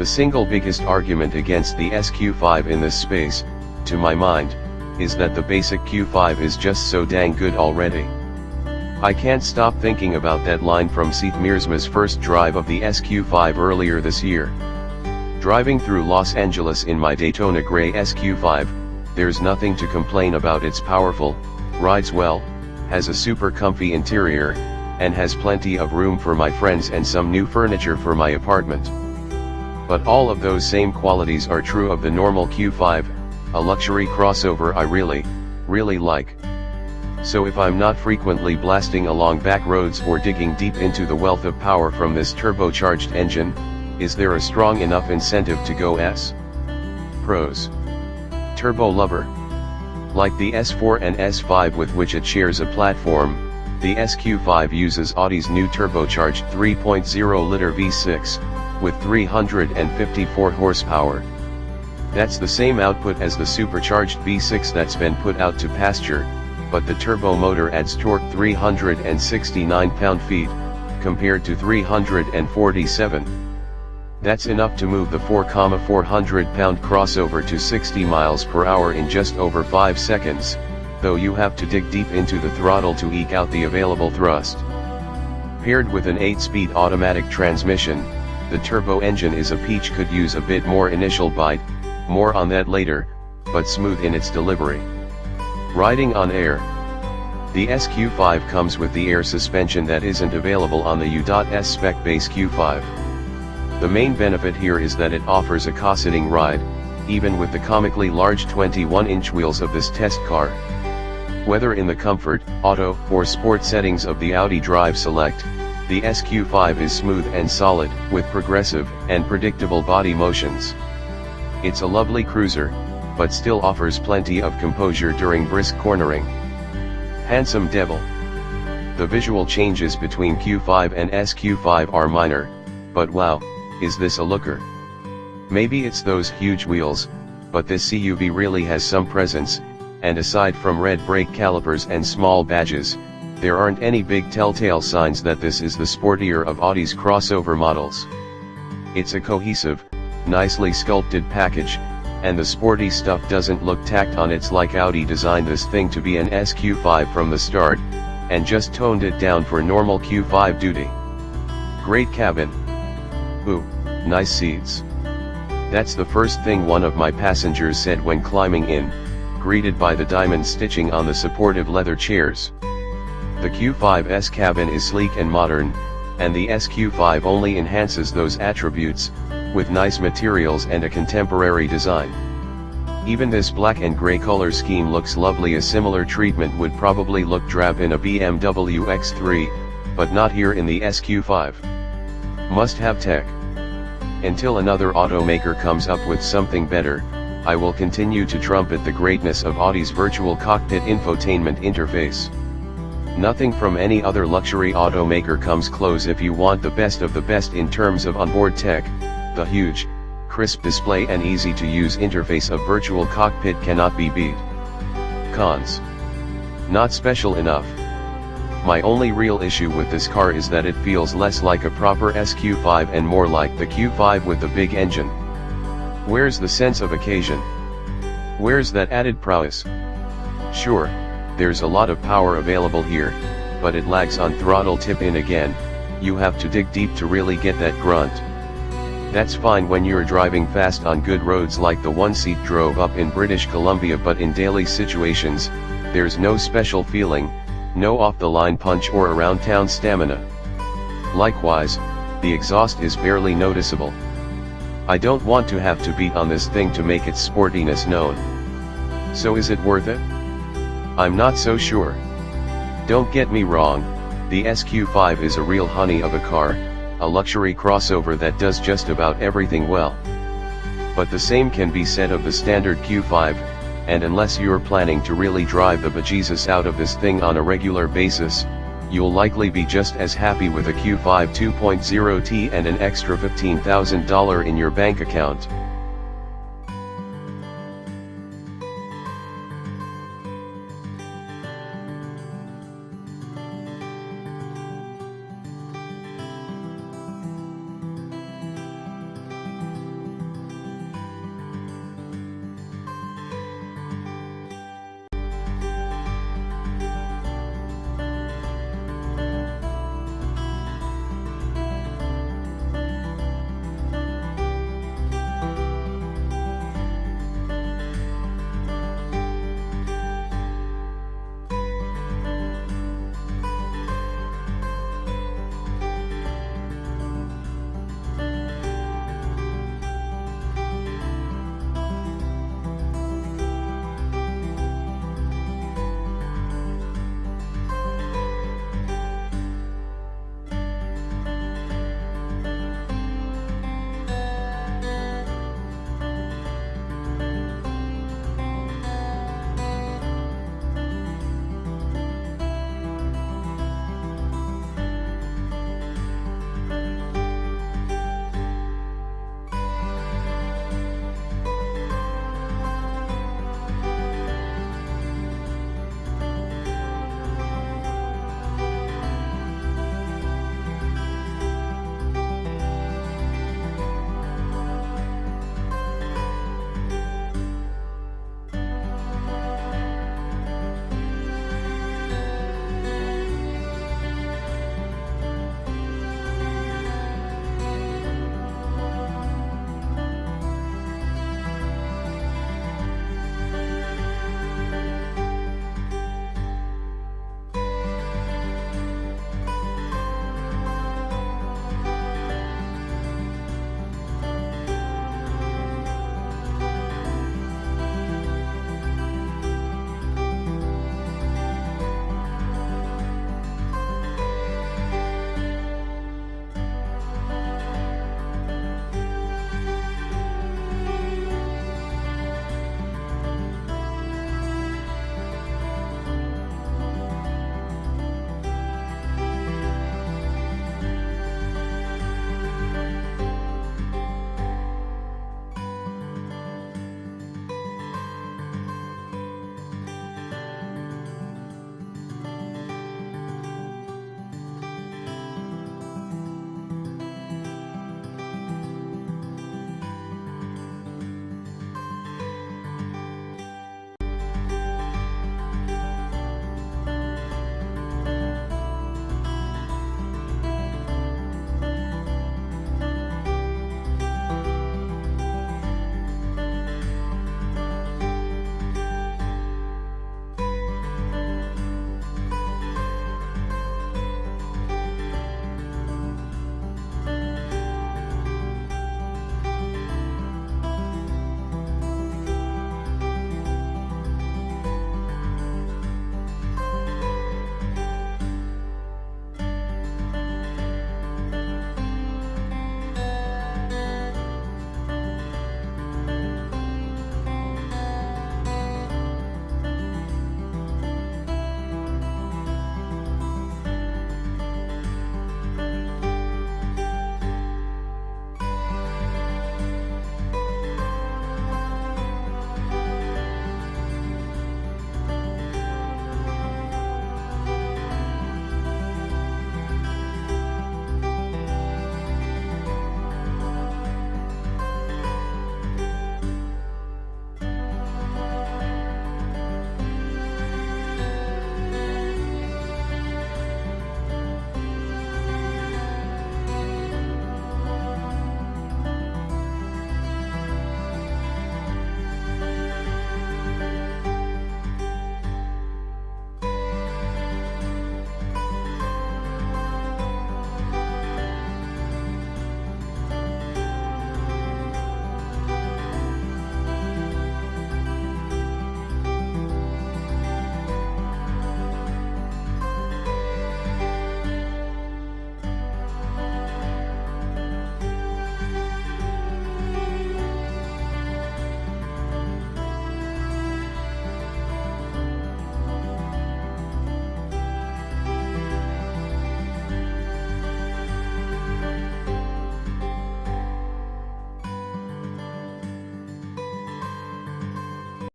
single biggest argument against the SQ5 in this space, to my mind, is that the basic Q5 is just so dang good already. I can't stop thinking about that line from Seyth Miersma's first drive of the SQ5 earlier this year. Driving through Los Angeles in my Daytona Gray SQ5, there's nothing to complain about. It's powerful, rides well, has a super comfy interior, and has plenty of room for my friends and some new furniture for my apartment. But all of those same qualities are true of the normal Q5, a luxury crossover I really like. So if I'm not frequently blasting along back roads or digging deep into the wealth of power from this turbocharged engine, is there a strong enough incentive to go S? Pros. Turbo lover. Like the S4 and S5 with which it shares a platform, the SQ5 uses Audi's new turbocharged 3.0 liter V6, with 354 horsepower. That's the same output as the supercharged V6 that's been put out to pasture, but the turbo motor adds torque 369 pound-feet, compared to 347. That's enough to move the 4,400-pound crossover to 60 miles per hour in just over 5 seconds, though you have to dig deep into the throttle to eke out the available thrust. Paired with an 8-speed automatic transmission, the turbo engine is a peach. Could use a bit more initial bite, more on that later, but smooth in its delivery. Riding on air. The SQ5 comes with the air suspension that isn't available on the U.S spec base Q5. The main benefit here is that it offers a cosseting ride, even with the comically large 21-inch wheels of this test car. Whether in the comfort, auto, or sport settings of the Audi Drive Select, the SQ5 is smooth and solid, with progressive and predictable body motions. It's a lovely cruiser, but still offers plenty of composure during brisk cornering. Handsome devil. The visual changes between Q5 and SQ5 are minor, but wow, is this a looker. Maybe it's those huge wheels, but this CUV really has some presence, and aside from red brake calipers and small badges, there aren't any big telltale signs that this is the sportier of Audi's crossover models. It's a cohesive, nicely sculpted package, and the sporty stuff doesn't look tacked on. It's like Audi designed this thing to be an SQ5 from the start, and just toned it down for normal Q5 duty. Great cabin. Ooh, nice seats. That's the first thing one of my passengers said when climbing in, greeted by the diamond stitching on the supportive leather chairs. The Q5's cabin is sleek and modern, and the SQ5 only enhances those attributes, with nice materials and a contemporary design. Even this black and gray color scheme looks lovely. A similar treatment would probably look drab in a BMW X3, but not here in the SQ5. Must have tech. Until another automaker comes up with something better, I will continue to trumpet the greatness of Audi's virtual cockpit infotainment interface. Nothing from any other luxury automaker comes close. If you want the best of the best in terms of onboard tech, the huge, crisp display and easy-to-use interface of virtual cockpit cannot be beat. Cons. Not special enough. My only real issue with this car is that it feels less like a proper SQ5 and more like the Q5 with the big engine. Where's the sense of occasion? Where's that added prowess? Sure, there's a lot of power available here, but it lags on throttle tip-in again. You have to dig deep to really get that grunt. That's fine when you're driving fast on good roads like the one Seyth drove up in British Columbia, but in daily situations, there's no special feeling, no off-the-line punch or around-town stamina. Likewise, the exhaust is barely noticeable. I don't want to have to beat on this thing to make its sportiness known. So is it worth it? I'm not so sure. Don't get me wrong, the SQ5 is a real honey of a car, a luxury crossover that does just about everything well. But the same can be said of the standard Q5, and unless you're planning to really drive the bejesus out of this thing on a regular basis, you'll likely be just as happy with a Q5 2.0T and an extra $15,000 in your bank account.